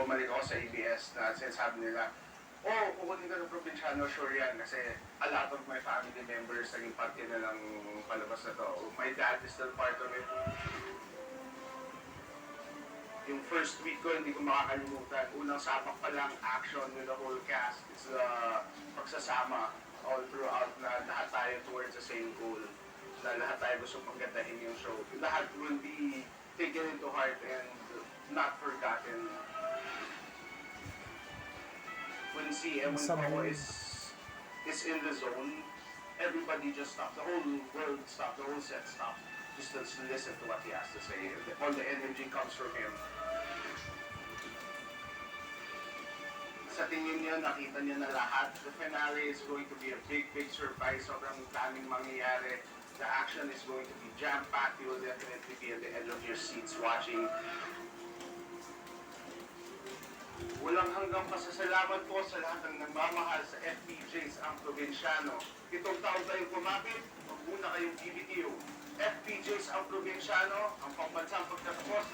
bumalik ako sa ABS na sinasabi nila, oh, kukunin ka ng probinsyano, sure yan. Kasi a lot of my family members naging parte na ng palabas na to. My dad is still part of it. Yung first week ko, hindi ko makakalimutan. Unang sapak pa lang, action with the whole cast. It's pagsasama all throughout na lahat tayo towards the same goal. Na lahat tayo gusto paggandahin yung show. Lahat will be taken into heart and not forgotten. When CM is in the zone, everybody just stops. The whole world stops. The whole set stops. Just to listen to what he has to say. All the energy comes from him. Sa tingin niya, nakita niya na lahat. The finale is going to be a big, big surprise. Sobrang daming mangyayari. The action is going to be jam-packed. You will definitely be at the edge of your seats watching. Walang hanggang pasasalamat po sa lahat ng nagmamahal sa FPJs ang probinsyano. Itong taon tayong kumapit, huwag muna kayong BBTO. FPJs ang probinsyano, ang pambansang pagtatapos